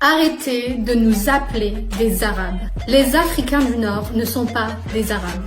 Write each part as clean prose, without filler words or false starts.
Arrêtez de nous appeler des Arabes. Les Africains du Nord ne sont pas des Arabes.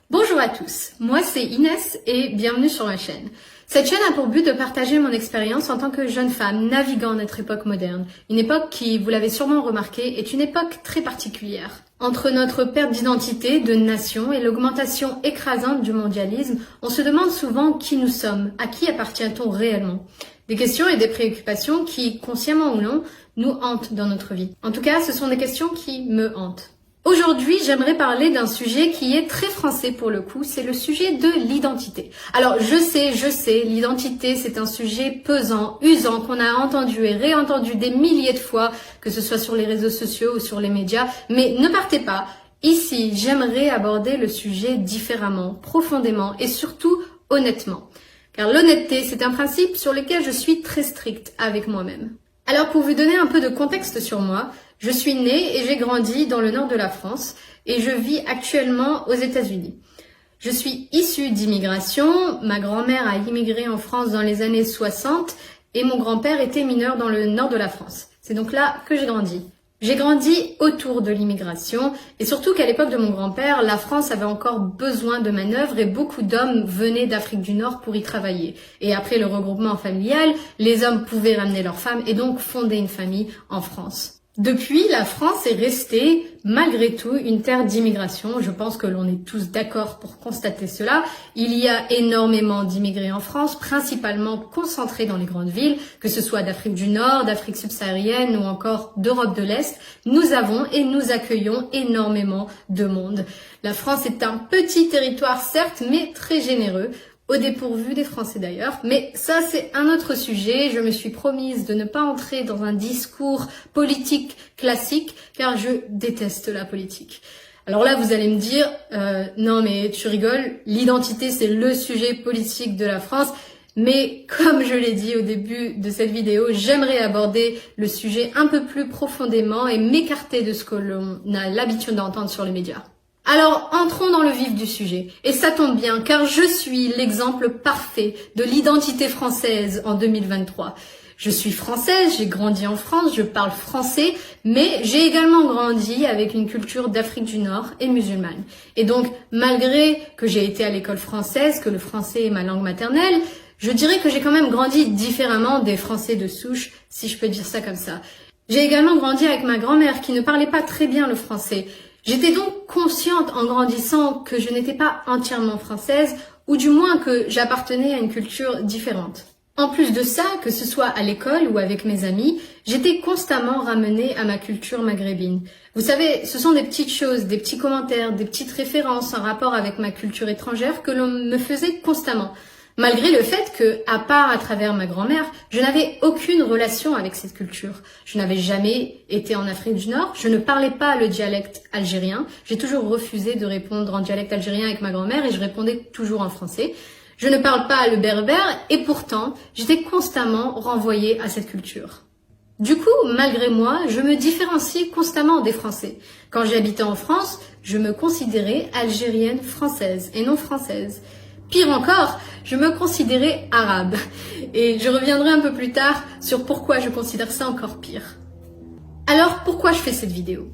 Bonjour à tous, moi c'est Inès et bienvenue sur ma chaîne. Cette chaîne a pour but de partager mon expérience en tant que jeune femme naviguant notre époque moderne. Une époque qui, vous l'avez sûrement remarqué, est une époque très particulière. Entre notre perte d'identité, de nation et l'augmentation écrasante du mondialisme, on se demande souvent qui nous sommes, à qui appartient-on réellement. Des questions et des préoccupations qui, consciemment ou non, nous hantent dans notre vie. En tout cas, ce sont des questions qui me hantent. Aujourd'hui, j'aimerais parler d'un sujet qui est très français pour le coup, c'est le sujet de l'identité. Alors, je sais, l'identité, c'est un sujet pesant, usant, qu'on a entendu et réentendu des milliers de fois, que ce soit sur les réseaux sociaux ou sur les médias, mais ne partez pas. Ici, j'aimerais aborder le sujet différemment, profondément et surtout honnêtement. Car l'honnêteté, c'est un principe sur lequel je suis très stricte avec moi-même. Alors, pour vous donner un peu de contexte sur moi, je suis née et j'ai grandi dans le nord de la France et je vis actuellement aux États-Unis. Je suis issue d'immigration, ma grand-mère a immigré en France dans les années 60 et mon grand-père était mineur dans le nord de la France. C'est donc là que j'ai grandi. J'ai grandi autour de l'immigration et surtout qu'à l'époque de mon grand-père, la France avait encore besoin de manœuvres et beaucoup d'hommes venaient d'Afrique du Nord pour y travailler. Et après le regroupement familial, les hommes pouvaient ramener leurs femmes et donc fonder une famille en France. Depuis, la France est restée, malgré tout, une terre d'immigration. Je pense que l'on est tous d'accord pour constater cela. Il y a énormément d'immigrés en France, principalement concentrés dans les grandes villes, que ce soit d'Afrique du Nord, d'Afrique subsaharienne ou encore d'Europe de l'Est. Nous avons et nous accueillons énormément de monde. La France est un petit territoire, certes, mais très généreux. Au dépourvu des Français d'ailleurs, mais ça c'est un autre sujet. Je me suis promise de ne pas entrer dans un discours politique classique car je déteste la politique. Alors là vous allez me dire, non mais tu rigoles, l'identité c'est le sujet politique de la France, mais comme je l'ai dit au début de cette vidéo, j'aimerais aborder le sujet un peu plus profondément et m'écarter de ce que l'on a l'habitude d'entendre sur les médias. Alors, entrons dans le vif du sujet. Et ça tombe bien, car je suis l'exemple parfait de l'identité française en 2023. Je suis française, j'ai grandi en France, je parle français, mais j'ai également grandi avec une culture d'Afrique du Nord et musulmane. Et donc, malgré que j'ai été à l'école française, que le français est ma langue maternelle, je dirais que j'ai quand même grandi différemment des Français de souche, si je peux dire ça comme ça. J'ai également grandi avec ma grand-mère qui ne parlait pas très bien le français. J'étais donc consciente en grandissant que je n'étais pas entièrement française, ou du moins que j'appartenais à une culture différente. En plus de ça, que ce soit à l'école ou avec mes amis, j'étais constamment ramenée à ma culture maghrébine. Vous savez, ce sont des petites choses, des petits commentaires, des petites références en rapport avec ma culture étrangère que l'on me faisait constamment. Malgré le fait que, à part à travers ma grand-mère, je n'avais aucune relation avec cette culture. Je n'avais jamais été en Afrique du Nord, je ne parlais pas le dialecte algérien. J'ai toujours refusé de répondre en dialecte algérien avec ma grand-mère et je répondais toujours en français. Je ne parle pas le berbère et pourtant, j'étais constamment renvoyée à cette culture. Du coup, malgré moi, je me différenciais constamment des Français. Quand j'habitais en France, je me considérais algérienne française et non française. Pire encore, je me considérais arabe. Et je reviendrai un peu plus tard sur pourquoi je considère ça encore pire. Alors, pourquoi je fais cette vidéo ?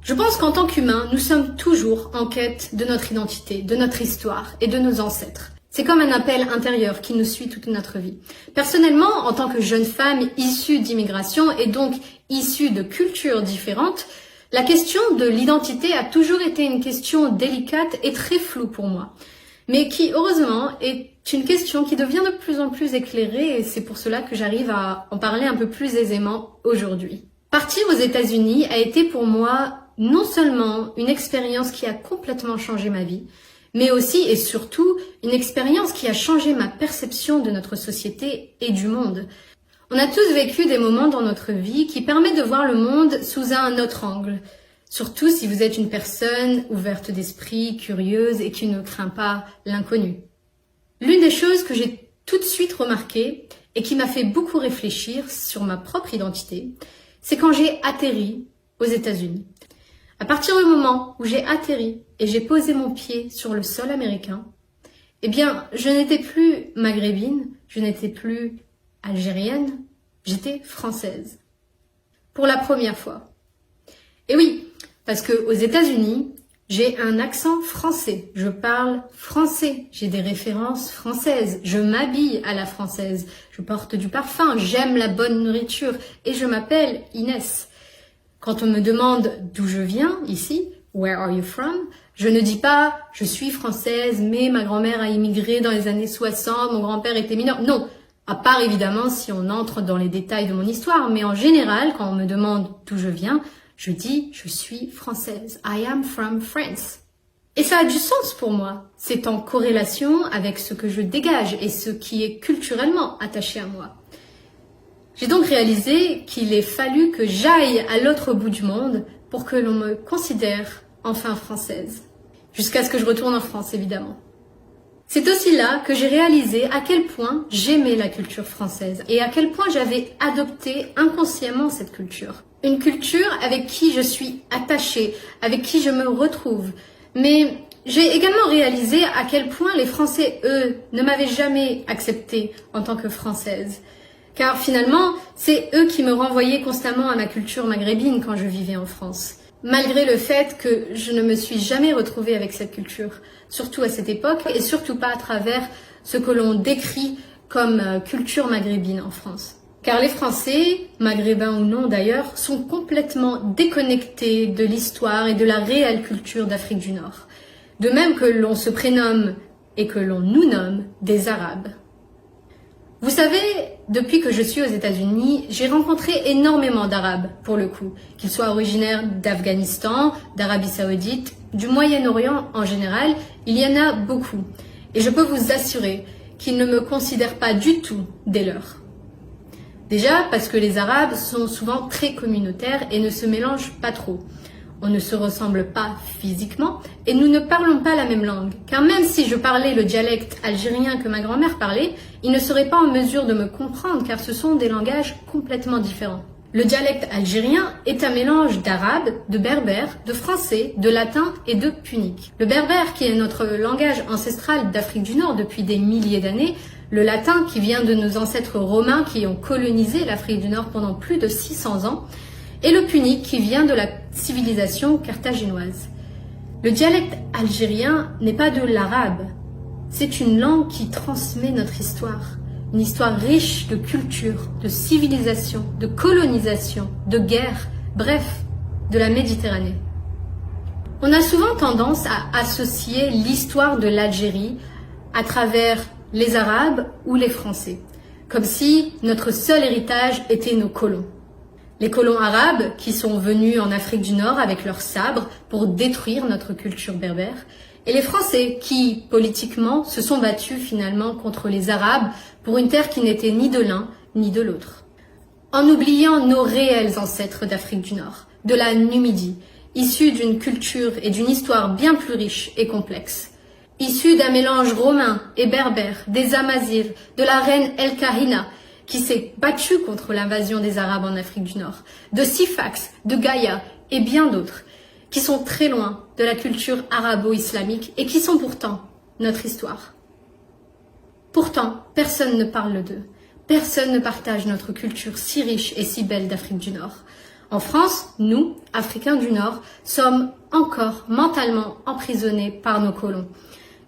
Je pense qu'en tant qu'humains, nous sommes toujours en quête de notre identité, de notre histoire et de nos ancêtres. C'est comme un appel intérieur qui nous suit toute notre vie. Personnellement, en tant que jeune femme issue d'immigration et donc issue de cultures différentes, la question de l'identité a toujours été une question délicate et très floue pour moi. Mais qui, heureusement, est une question qui devient de plus en plus éclairée et c'est pour cela que j'arrive à en parler un peu plus aisément aujourd'hui. Partir aux États-Unis a été pour moi non seulement une expérience qui a complètement changé ma vie, mais aussi et surtout une expérience qui a changé ma perception de notre société et du monde. On a tous vécu des moments dans notre vie qui permettent de voir le monde sous un autre angle. Surtout si vous êtes une personne ouverte d'esprit, curieuse et qui ne craint pas l'inconnu. L'une des choses que j'ai tout de suite remarqué et qui m'a fait beaucoup réfléchir sur ma propre identité, c'est quand j'ai atterri aux États-Unis. À partir du moment où j'ai atterri et j'ai posé mon pied sur le sol américain, eh bien, je n'étais plus maghrébine, je n'étais plus algérienne, J'étais française. Pour la première fois. Et oui, parce que aux États-Unis, j'ai un accent français. Je parle français. J'ai des références françaises. Je m'habille à la française. Je porte du parfum. J'aime la bonne nourriture. Et je m'appelle Inès. Quand on me demande d'où je viens, ici, where are you from? Je ne dis pas je suis française, mais ma grand-mère a immigré dans les années 60, mon grand-père était mineur. Non. À part évidemment si on entre dans les détails de mon histoire. Mais en général, quand on me demande d'où je viens, je dis, je suis française. I am from France. Et ça a du sens pour moi. C'est en corrélation avec ce que je dégage et ce qui est culturellement attaché à moi. J'ai donc réalisé qu'il est fallu que j'aille à l'autre bout du monde pour que l'on me considère enfin française. Jusqu'à ce que je retourne en France, évidemment. C'est aussi là que j'ai réalisé à quel point j'aimais la culture française et à quel point j'avais adopté inconsciemment cette culture. Une culture avec qui je suis attachée, avec qui je me retrouve. Mais j'ai également réalisé à quel point les Français, eux, ne m'avaient jamais acceptée en tant que Française. Car finalement, c'est eux qui me renvoyaient constamment à ma culture maghrébine quand je vivais en France. Malgré le fait que je ne me suis jamais retrouvée avec cette culture, surtout à cette époque, et surtout pas à travers ce que l'on décrit comme culture maghrébine en France. Car les Français, maghrébins ou non d'ailleurs, sont complètement déconnectés de l'histoire et de la réelle culture d'Afrique du Nord. De même que l'on se prénomme et que l'on nous nomme des Arabes. Vous savez, depuis que je suis aux États-Unis, j'ai rencontré énormément d'Arabes, pour le coup, qu'ils soient originaires d'Afghanistan, d'Arabie Saoudite, du Moyen-Orient en général, il y en a beaucoup. Et je peux vous assurer qu'ils ne me considèrent pas du tout des leurs. Déjà parce que les Arabes sont souvent très communautaires et ne se mélangent pas trop. On ne se ressemble pas physiquement et nous ne parlons pas la même langue. Car même si je parlais le dialecte algérien que ma grand-mère parlait, ils ne seraient pas en mesure de me comprendre car ce sont des langages complètement différents. Le dialecte algérien est un mélange d'arabe, de berbère, de français, de latin et de punique. Le berbère, qui est notre langage ancestral d'Afrique du Nord depuis des milliers d'années, le latin qui vient de nos ancêtres romains qui ont colonisé l'Afrique du Nord pendant plus de 600 ans, et le punique qui vient de la civilisation carthaginoise. Le dialecte algérien n'est pas de l'arabe, c'est une langue qui transmet notre histoire. Une histoire riche de culture, de civilisation, de colonisation, de guerre, bref, de la Méditerranée. On a souvent tendance à associer l'histoire de l'Algérie à travers les Arabes ou les Français, comme si notre seul héritage était nos colons. Les colons arabes qui sont venus en Afrique du Nord avec leurs sabres pour détruire notre culture berbère, et les Français qui, politiquement, se sont battus finalement contre les Arabes pour une terre qui n'était ni de l'un ni de l'autre. En oubliant nos réels ancêtres d'Afrique du Nord, de la Numidie, issus d'une culture et d'une histoire bien plus riche et complexe, issus d'un mélange romain et berbère, des Amazirs, de la reine El Kahina, qui s'est battue contre l'invasion des Arabes en Afrique du Nord, de Sifax, de Gaïa et bien d'autres, qui sont très loin de la culture arabo-islamique et qui sont pourtant notre histoire. Pourtant, personne ne parle d'eux. Personne ne partage notre culture si riche et si belle d'Afrique du Nord. En France, nous, Africains du Nord, sommes encore mentalement emprisonnés par nos colons.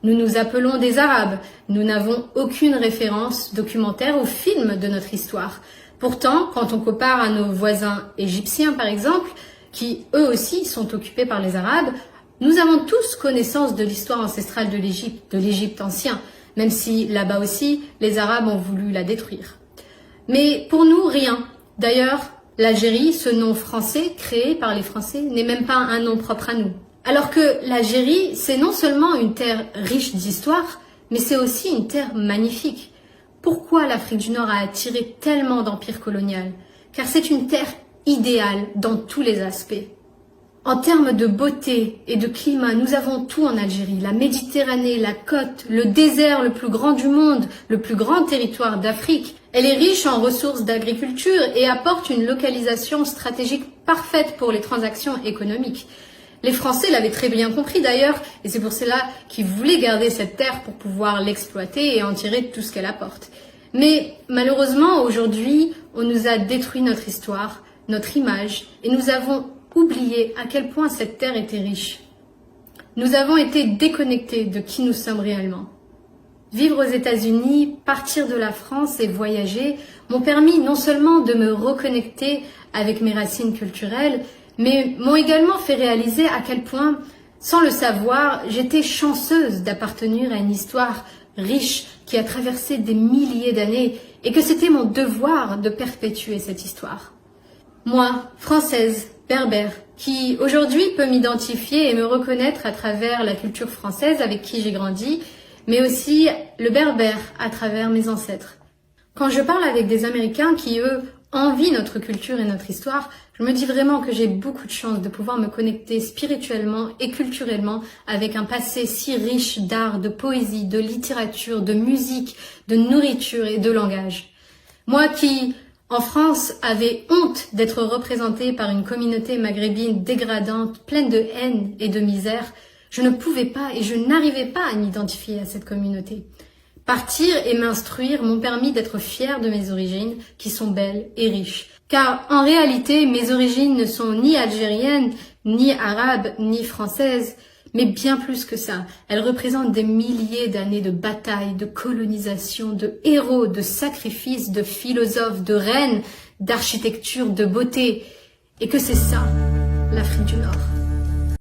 Nous nous appelons des Arabes. Nous n'avons aucune référence documentaire ou film de notre histoire. Pourtant, quand on compare à nos voisins égyptiens, par exemple, qui eux aussi sont occupés par les Arabes, nous avons tous connaissance de l'histoire ancestrale de l'Égypte ancien, même si là-bas aussi, les Arabes ont voulu la détruire. Mais pour nous, rien. D'ailleurs, l'Algérie, ce nom français créé par les Français, n'est même pas un nom propre à nous. Alors que l'Algérie, c'est non seulement une terre riche d'histoire, mais c'est aussi une terre magnifique. Pourquoi l'Afrique du Nord a attiré tellement d'empires coloniaux? Car c'est une terre idéale dans tous les aspects. En termes de beauté et de climat, nous avons tout en Algérie. La Méditerranée, la côte, le désert le plus grand du monde, le plus grand territoire d'Afrique. Elle est riche en ressources d'agriculture et apporte une localisation stratégique parfaite pour les transactions économiques. Les Français l'avaient très bien compris d'ailleurs, et c'est pour cela qu'ils voulaient garder cette terre pour pouvoir l'exploiter et en tirer tout ce qu'elle apporte. Mais malheureusement, aujourd'hui, on nous a détruit notre histoire, notre image, et nous avons oublié à quel point cette terre était riche. Nous avons été déconnectés de qui nous sommes réellement. Vivre aux États-Unis, partir de la France et voyager m'ont permis non seulement de me reconnecter avec mes racines culturelles, mais m'ont également fait réaliser à quel point, sans le savoir, j'étais chanceuse d'appartenir à une histoire riche qui a traversé des milliers d'années et que c'était mon devoir de perpétuer cette histoire. Moi, française, berbère, qui aujourd'hui peut m'identifier et me reconnaître à travers la culture française avec qui j'ai grandi, mais aussi le berbère à travers mes ancêtres. Quand je parle avec des Américains qui, eux, envient notre culture et notre histoire, je me dis vraiment que j'ai beaucoup de chance de pouvoir me connecter spirituellement et culturellement avec un passé si riche d'art, de poésie, de littérature, de musique, de nourriture et de langage. Moi qui, en France, avait honte d'être représentée par une communauté maghrébine dégradante, pleine de haine et de misère, je ne pouvais pas et je n'arrivais pas à m'identifier à cette communauté. Partir et m'instruire m'ont permis d'être fière de mes origines, qui sont belles et riches. Car en réalité, mes origines ne sont ni algériennes, ni arabes, ni françaises, mais bien plus que ça. Elles représentent des milliers d'années de batailles, de colonisation, de héros, de sacrifices, de philosophes, de reines, d'architecture, de beauté. Et que c'est ça, l'Afrique du Nord.